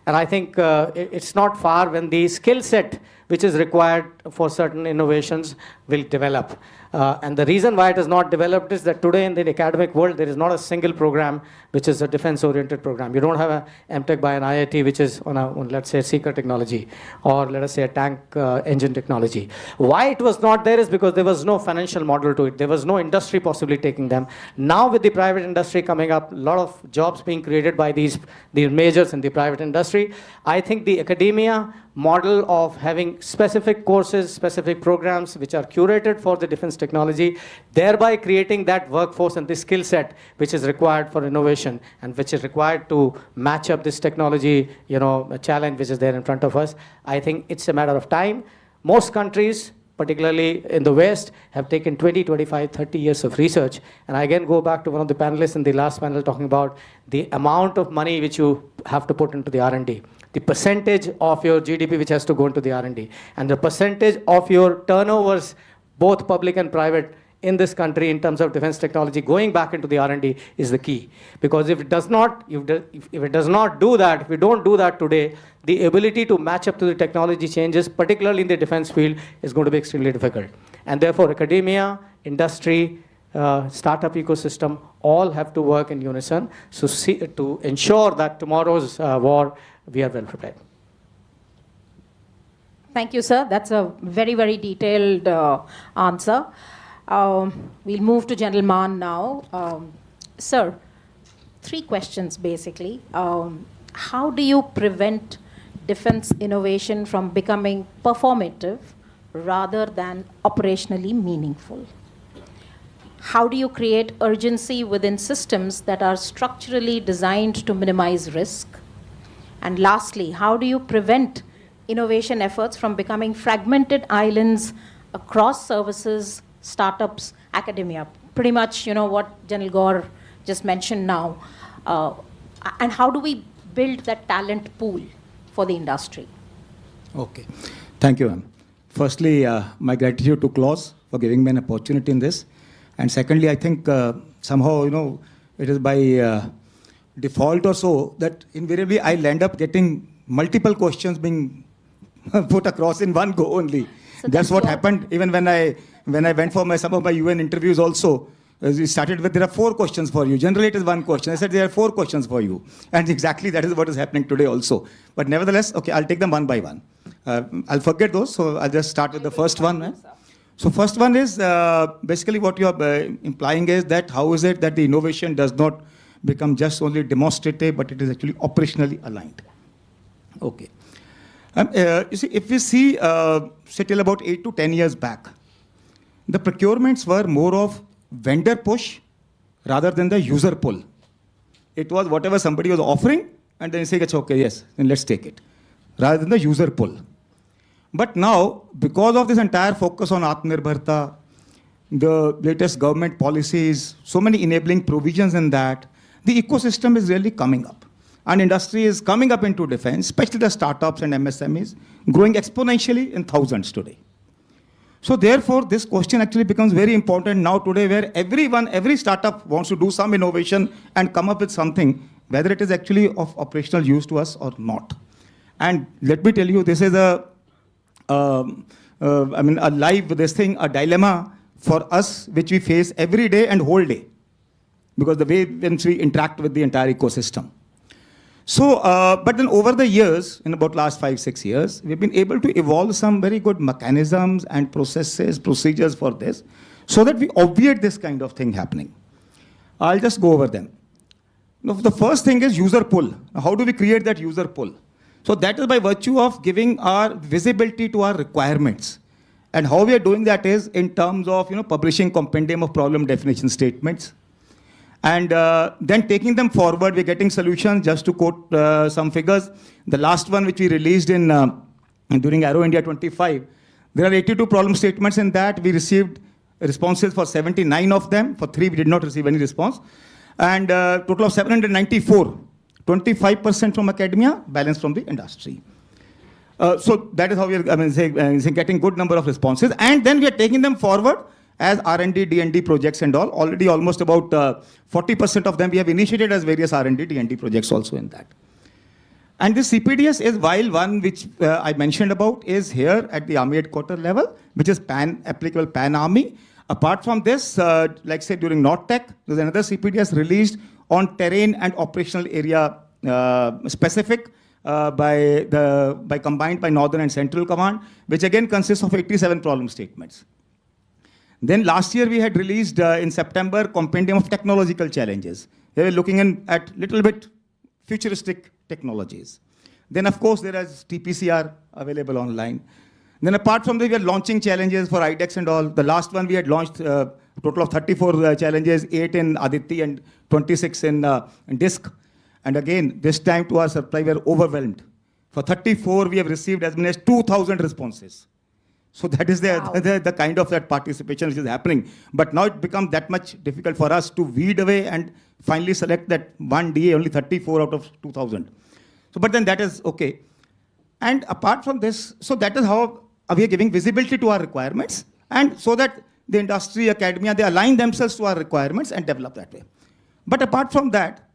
And I think it's not far when the skill set which is required for certain innovations will develop. And the reason why it is not developed is that today in the academic world, there is not a single program which is a defense-oriented program. You don't have a MTech by an IIT which is on let's say, seeker technology, or let us say a tank engine technology. Why it was not there is because there was no financial model to it. There was no industry possibly taking them. Now with the private industry coming up, a lot of jobs being created by these majors in the private industry, I think the academia model of having specific courses, specific programs which are curated for the defense technology, thereby creating that workforce and the skill set which is required for innovation and which is required to match up this technology, challenge which is there in front of us. I think it's a matter of time. Most countries, particularly in the West, have taken 20, 25, 30 years of research. And I again go back to one of the panelists in the last panel talking about the amount of money which you have to put into the R&D. The percentage of your GDP which has to go into the R&D, and the percentage of your turnovers, both public and private, in this country in terms of defense technology going back into the R&D is the key. Because if it does not, if it does not do that, if we don't do that today, the ability to match up to the technology changes, particularly in the defense field, is going to be extremely difficult. And therefore, academia, industry, startup ecosystem, all have to work in unison to ensure that tomorrow's war, we are well prepared. Thank you, sir. That's a very, very detailed answer. We'll move to General Mann now. Sir, 3 questions basically. How do you prevent defense innovation from becoming performative rather than operationally meaningful? How do you create urgency within systems that are structurally designed to minimize risk? And lastly, how do you prevent innovation efforts from becoming fragmented islands across services, startups, academia? Pretty much, what General Gaur just mentioned now. And how do we build that talent pool for the industry? Okay. Thank you, ma'am. Firstly, my gratitude to Klaus for giving me an opportunity in this. And secondly, I think somehow, it is by default or so that invariably I'll end up getting multiple questions being put across in one go only. So that's what happened even when I went for some of my UN interviews also. As we started with, there are 4 questions for you. Generally, it is 1 question. I said, there are 4 questions for you. And exactly that is what is happening today also. But nevertheless, okay, I'll take them one by one. I'll forget those, so I'll just start with the first one. So first one is, basically what you are implying is that how is it that the innovation does not become just only demonstrative, but it is actually operationally aligned. Okay. You see, if we see, say till about 8 to 10 years back, the procurements were more of vendor push rather than the user pull. It was whatever somebody was offering, and then you say, it's okay, yes, then let's take it, rather than the user pull. But now, because of this entire focus on Atmanirbharta, the latest government policies, so many enabling provisions in that, the ecosystem is really coming up. And industry is coming up into defense, especially the startups and MSMEs, growing exponentially in thousands today. So therefore, this question actually becomes very important now today, where every startup wants to do some innovation and come up with something, whether it is actually of operational use to us or not. And let me tell you, this is a dilemma for us, which we face every day and whole day, because the way when we interact with the entire ecosystem. So, but then over the years, in about last 5-6 years, we've been able to evolve some very good mechanisms and processes, procedures for this, so that we obviate this kind of thing happening. I'll just go over them. Now, the first thing is user pull. How do we create that user pull? So that is by virtue of giving our visibility to our requirements. And how we are doing that is in terms of publishing compendium of problem definition statements. And then taking them forward, we're getting solutions. Just to quote some figures, the last one which we released during Aero India 25, there are 82 problem statements in that. We received responses for 79 of them. For 3, we did not receive any response. And total of 794, 25% from academia, balance from the industry. So that is how we are getting good number of responses. And then we are taking them forward as R&D, D&D projects and all. Already almost about 40% of them we have initiated as various R&D, D&D projects also in that. And this CPDS is while one which I mentioned about is here at the Army headquarters level, which is applicable pan-Army. Apart from this, like say during NORTEC, there's another CPDS released on terrain and operational area specific combined by Northern and Central Command, which again consists of 87 problem statements. Then last year we had released in September Compendium of Technological Challenges. We were looking at little bit futuristic technologies. Then of course there is TPCR available online. Then apart from that, we are launching challenges for IDEX and all. The last one we had launched a total of 34 challenges, 8 in Aditi and 26 in DISC. And again, this time to our surprise, we are overwhelmed. For 34, we have received as many as 2,000 responses. So that is the kind of that participation which is happening. But now it becomes that much difficult for us to weed away and finally select that one DA, only 34 out of 2,000. So, but then that is okay. And apart from this, so that is how we are giving visibility to our requirements, and so that the industry, academia, they align themselves to our requirements and develop that way. But apart from that,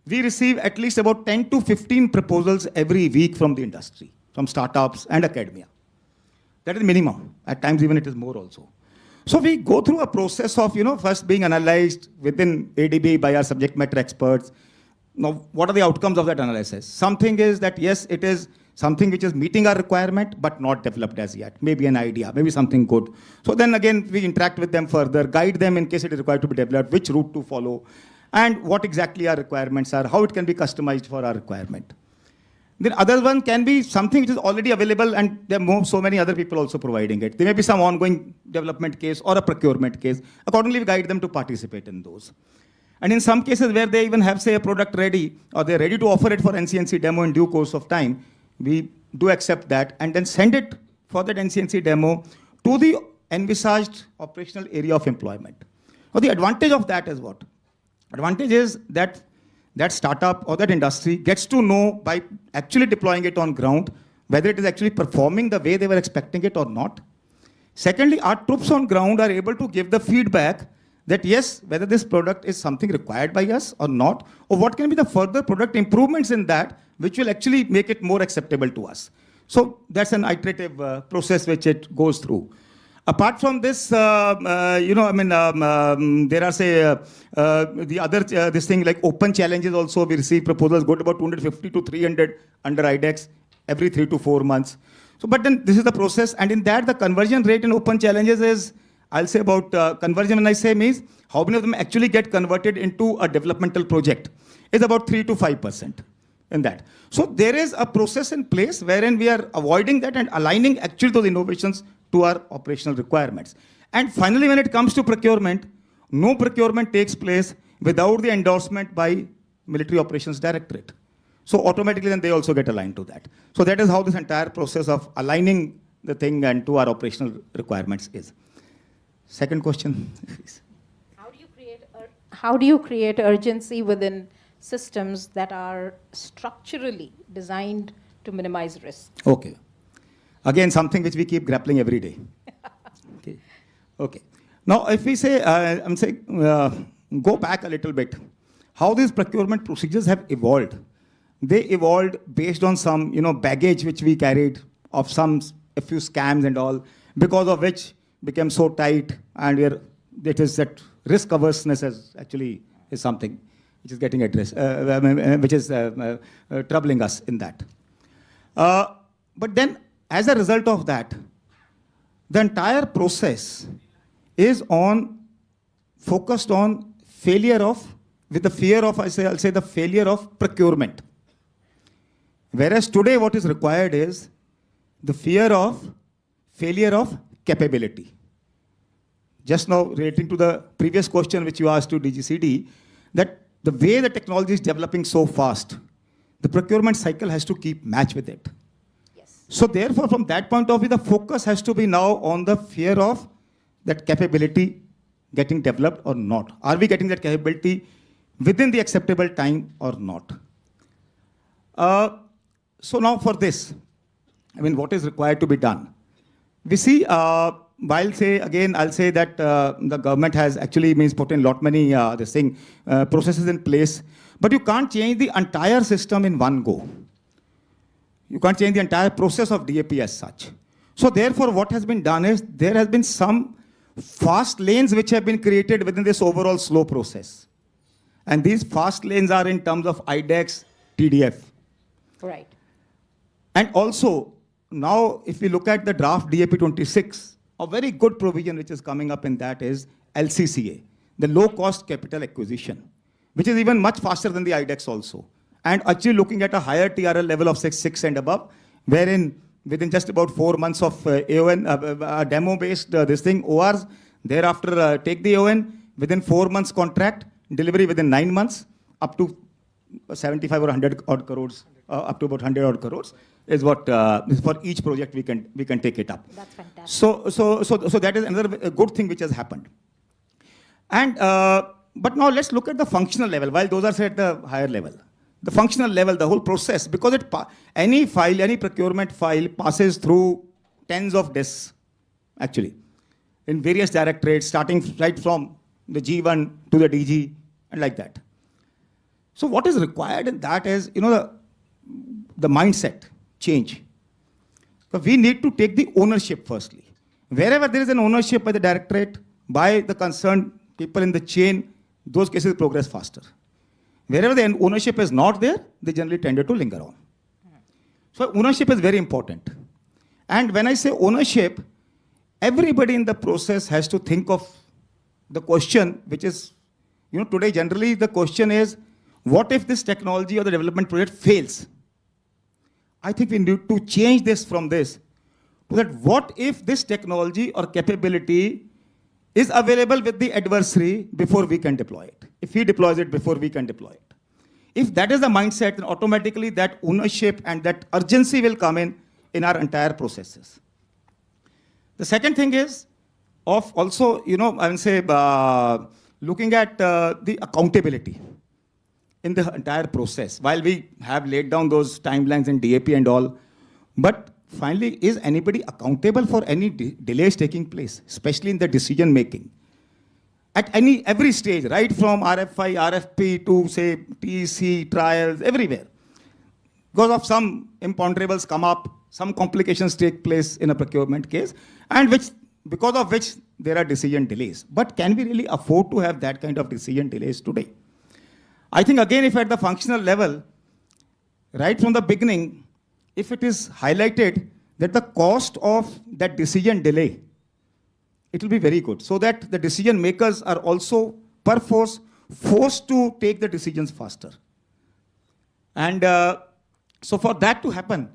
we receive at least about 10 to 15 proposals every week from the industry, from startups and academia. That is minimum. At times even it is more also. So we go through a process of, first being analyzed within ADB by our subject matter experts. Now, what are the outcomes of that analysis? Something is that, yes, it is something which is meeting our requirement, but not developed as yet. Maybe an idea, maybe something good. So then again, we interact with them further, guide them in case it is required to be developed, which route to follow, and what exactly our requirements are, how it can be customized for our requirement. Then other one can be something which is already available, and there are so many other people also providing it. There may be some ongoing development case or a procurement case. Accordingly, we guide them to participate in those. And in some cases where they even have, say, a product ready, or they're ready to offer it for NCNC demo in due course of time, we do accept that and then send it for that NCNC demo to the envisaged operational area of employment. Now, the advantage of that is what? Advantage is that that startup or that industry gets to know by actually deploying it on ground whether it is actually performing the way they were expecting it or not. Secondly, our troops on ground are able to give the feedback that yes, whether this product is something required by us or not, or what can be the further product improvements in that which will actually make it more acceptable to us. So that's an iterative process which it goes through. Apart from this, there are, say, the other, this thing like open challenges also, we receive proposals, go to about 250 to 300 under IDEX every 3 to 4 months. So, but then this is the process, and in that the conversion rate in open challenges is, I'll say about conversion when I say means, how many of them actually get converted into a developmental project is about 3 to 5% in that. So there is a process in place wherein we are avoiding that and aligning actually those innovations to our operational requirements. And finally, when it comes to procurement, no procurement takes place without the endorsement by Military Operations Directorate. So automatically then they also get aligned to that. So that is how this entire process of aligning the thing and to our operational requirements is. Second question. How do you create urgency within systems that are structurally designed to minimize risk? Okay. Again, something which we keep grappling every day. Okay. Okay. Now, if we say, I'm saying, go back a little bit, how these procurement procedures have evolved. They evolved based on some, baggage which we carried of a few scams and all, because of which became so tight, and it is that risk averseness is something which is getting addressed, which is troubling us in that. But then, as a result of that, the entire process is focused on with the fear of, I'll say the failure of procurement. Whereas today what is required is the failure of capability. Just now relating to the previous question which you asked to DGCD, that the way the technology is developing so fast, the procurement cycle has to keep match with it. So therefore, from that point of view, the focus has to be now on the fear of that capability getting developed or not. Are we getting that capability within the acceptable time or not? So now for this, what is required to be done? We see, while say, again, I'll say that the government has actually put in many processes in place. But you can't change the entire system in one go. You can't change the entire process of DAP as such. So therefore, what has been done is there has been some fast lanes which have been created within this overall slow process. And these fast lanes are in terms of IDEX, TDF. Right. And also, now if we look at the draft DAP 26, a very good provision which is coming up in that is LCCA, the low cost capital acquisition, which is even much faster than the IDEX also. And actually looking at a higher TRL level of 6 and above, wherein within just about 4 months of AON, demo-based this thing, ORs, thereafter take the AON, within 4 months contract, delivery within 9 months, up to 75 or 100 odd crores, up to about 100 odd crores, is what is for each project we can take it up. That's fantastic. So that is another good thing which has happened. And but now let's look at the functional level. While those are set at the higher level, the functional level, the whole process, because any file, any procurement file passes through tens of desks, actually, in various directorates, starting right from the G1 to the DG, and like that. So what is required in that is, the mindset change. So we need to take the ownership firstly. Wherever there is an ownership by the directorate, by the concerned people in the chain, those cases progress faster. Wherever the ownership is not there, they generally tend to linger on. So ownership is very important. And when I say ownership, everybody in the process has to think of the question, which is, today generally the question is, what if this technology or the development project fails? I think we need to change this from this to that what if this technology or capability is available with the adversary before we can deploy it. If he deploys it before we can deploy it. If that is the mindset, then automatically that ownership and that urgency will come in our entire processes. The second thing is of also, I would say, looking at the accountability in the entire process. While we have laid down those timelines in DAP and all, but finally, is anybody accountable for any delays taking place, especially in the decision making? At every stage, right from RFI, RFP to say TEC, trials, everywhere. Because of some imponderables come up, some complications take place in a procurement case, and because of which there are decision delays. But can we really afford to have that kind of decision delays today? I think again, if at the functional level, right from the beginning, if it is highlighted that the cost of that decision delay, it will be very good. So that the decision makers are also perforce forced to take the decisions faster. And so for that to happen,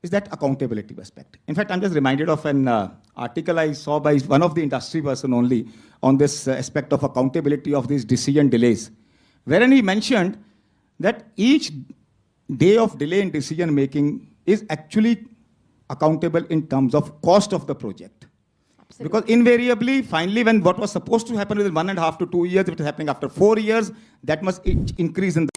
is that accountability aspect. In fact, I'm just reminded of an article I saw by one of the industry person only on this aspect of accountability of these decision delays, wherein he mentioned that each day of delay in decision making is actually accountable in terms of cost of the project. Absolutely. Because invariably, finally, when what was supposed to happen within 1.5 to 2 years, if it is happening after 4 years, that must increase in the